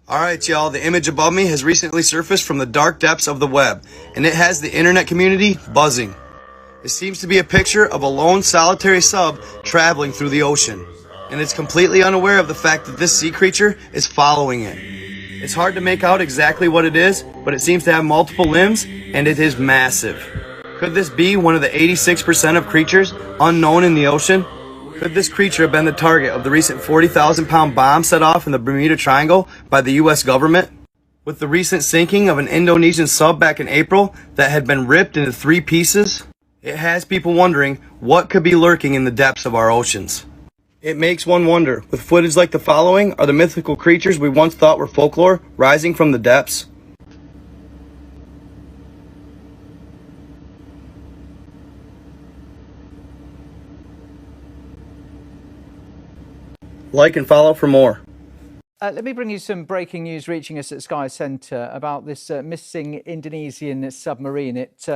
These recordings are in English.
Alright y'all, the image above me has recently surfaced from the dark depths of the web, and it has the internet community buzzing. It seems to be a picture of a lone solitary sub traveling through the ocean, and it's completely unaware of the fact that this sea creature is following it. It's hard to make out exactly what it is, but it seems to have multiple limbs, and it is massive. Could this be one of the 86% of creatures unknown in the ocean? Could this creature have been the target of the recent 40,000-pound bomb set off in the Bermuda Triangle by the U.S. government? With the recent sinking of an Indonesian sub back in April that had been ripped into 3 pieces, it has people wondering what could be lurking in the depths of our oceans. It makes one wonder, with footage like the following, are the mythical creatures we once thought were folklore rising from the depths? Like and follow for more. Let me bring you some breaking news reaching us at Sky Centre about this missing Indonesian submarine. It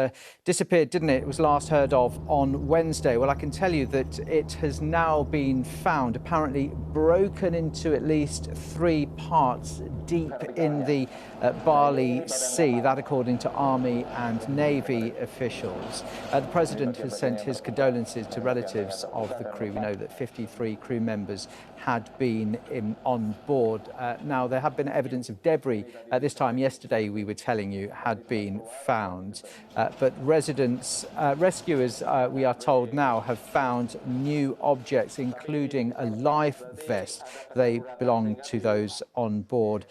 disappeared, didn't it? It was last heard of on Wednesday. Well, I can tell you that it has now been found, apparently broken into at least 3 parts deep in the Bali Sea, that according to Army and Navy officials. The President has sent his condolences to relatives of the crew. We know that 53 crew members had been on board. Now, there have been evidence of debris at this time yesterday, we were telling you, had been found. But rescuers, we are told now, have found new objects, including a life vest. They belong to those on board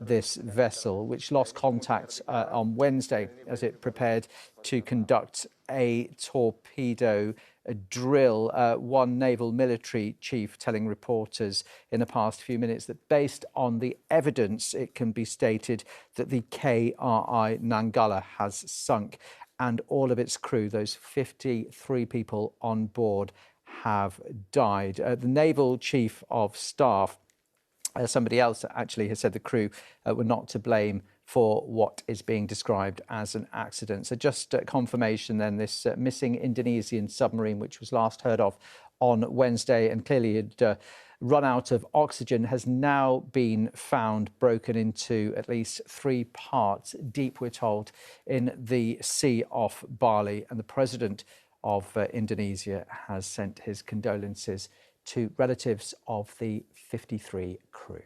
this vessel, which lost contact on Wednesday as it prepared to conduct a torpedo drill. One naval military chief telling reporters in the past few minutes that based on the evidence, it can be stated that the KRI Nanggala has sunk and all of its crew, those 53 people on board, have died. The naval chief of staff, somebody else actually has said the crew were not to blame for what is being described as an accident. So just confirmation then, this missing Indonesian submarine, which was last heard of on Wednesday and clearly had run out of oxygen, has now been found broken into at least 3 parts deep, we're told, in the sea off Bali. And the president of Indonesia has sent his condolences to relatives of the 53 crew.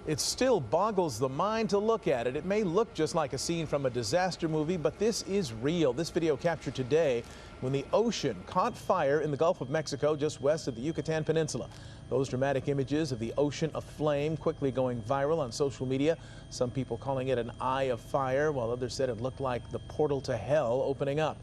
It still boggles the mind to look at it. It may look just like a scene from a disaster movie, but this is real. This video captured today when the ocean caught fire in the Gulf of Mexico just west of the Yucatan Peninsula. Those dramatic images of the ocean aflame quickly going viral on social media. Some people calling it an eye of fire, while others said it looked like the portal to hell opening up.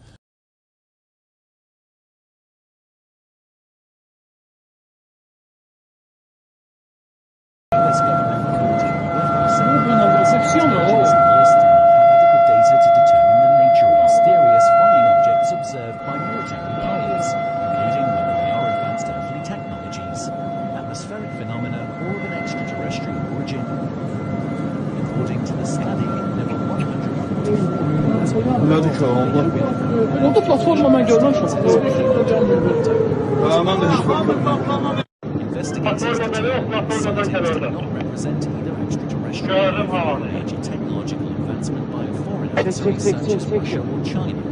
Investigators determined these sightings did not represent either extraterrestrial or major technological advancement by a foreign entity such as Russia or China.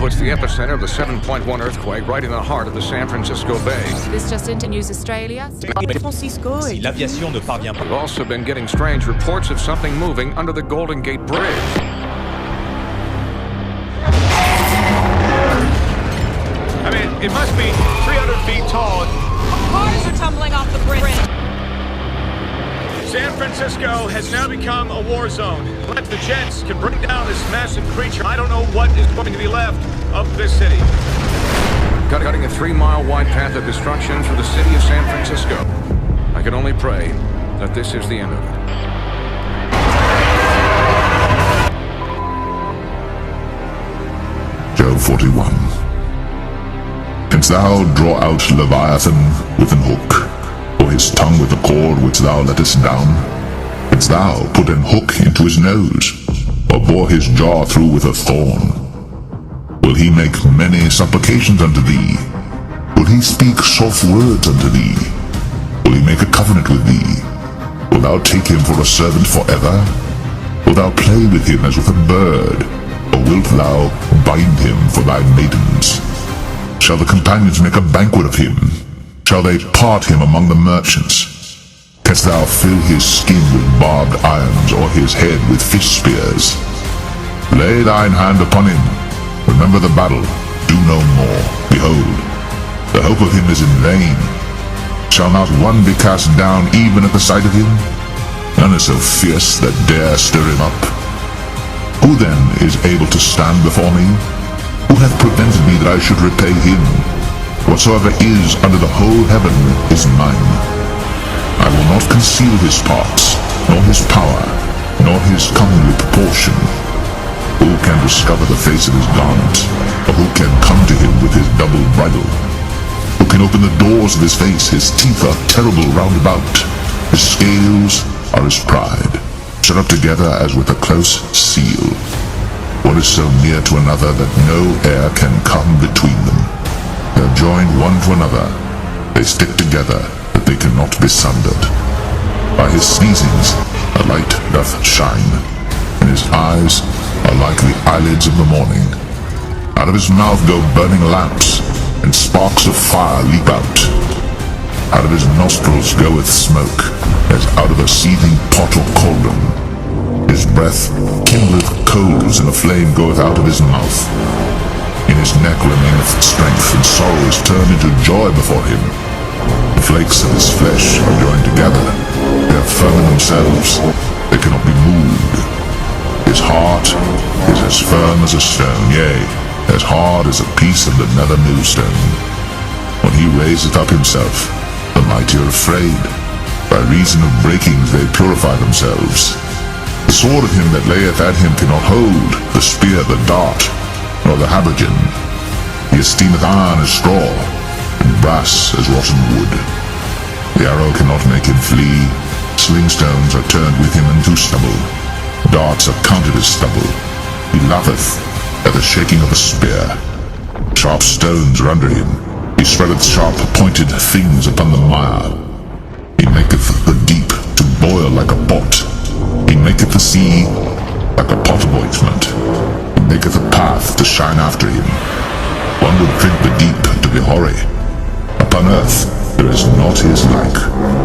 The epicenter of the 7.1 earthquake right in the heart of the San Francisco Bay. This just into News Australia. Francisco. Si l'aviation ne parvient pas. We've also been getting strange reports of something moving under the Golden Gate Bridge. I mean, it must be 300 feet tall. Cars are tumbling off the bridge. San Francisco has now become a war zone. Unless the jets can bring down this massive creature, I don't know what is going to be left of this city. Cutting a 3-mile wide path of destruction through the city of San Francisco. I can only pray that this is the end of it. Job 41. Canst thou draw out Leviathan with an hook, or his tongue with a cord which thou lettest down? Canst thou put an hook into his nose, or bore his jaw through with a thorn? Will he make many supplications unto thee? Will he speak soft words unto thee? Will he make a covenant with thee? Wilt thou take him for a servant forever? Wilt thou play with him as with a bird? Or wilt thou bind him for thy maidens? Shall the companions make a banquet of him? Shall they part him among the merchants? Canst thou fill his skin with barbed irons, or his head with fish spears? Lay thine hand upon him. Remember the battle. Do no more. Behold, the hope of him is in vain. Shall not one be cast down even at the sight of him? None is so fierce that dare stir him up. Who then is able to stand before me? Who hath prevented me that I should repay him? Whatsoever is under the whole heaven is mine. I will not conceal his parts, nor his power, nor his comely proportion. Who can discover the face of his garment, or who can come to him with his double bridle? Who can open the doors of his face? His teeth are terrible round about. His scales are his pride, shut up together as with a close seal. One is so near to another that no air can come between them. They are joined one to another. They stick together, that they cannot be sundered. By his sneezings a light doth shine, and his eyes are like the eyelids of the morning. Out of his mouth go burning lamps, and sparks of fire leap out. Out of his nostrils goeth smoke, as out of a seething pot or cauldron. His breath kindleth coals, and a flame goeth out of his mouth. In his neck remaineth strength, and sorrow is turned into joy before him. The flakes of his flesh are joined together. They are firm in themselves. They cannot be moved. His heart is as firm as a stone, yea, as hard as a piece of the nether millstone. When he raiseth up himself, the mighty are afraid. By reason of breakings they purify themselves. The sword of him that layeth at him cannot hold, the spear, the dart, nor the habergeon. He esteemeth iron as straw, and brass as rotten wood. The arrow cannot make him flee. Sling stones are turned with him into stubble. Darts are counted as stubble. He laugheth at the shaking of a spear. sharp stones are under him. He spreadeth sharp pointed things upon the mire. He maketh the deep to boil like a pot. He maketh the sea like a pot of ointment. He maketh a path to shine after him. One would drink the deep to be hoary. Upon earth there is not his like,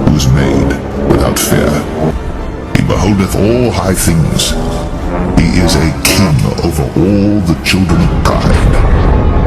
who is made without fear. He beholdeth all high things. He is a king over all the children of God.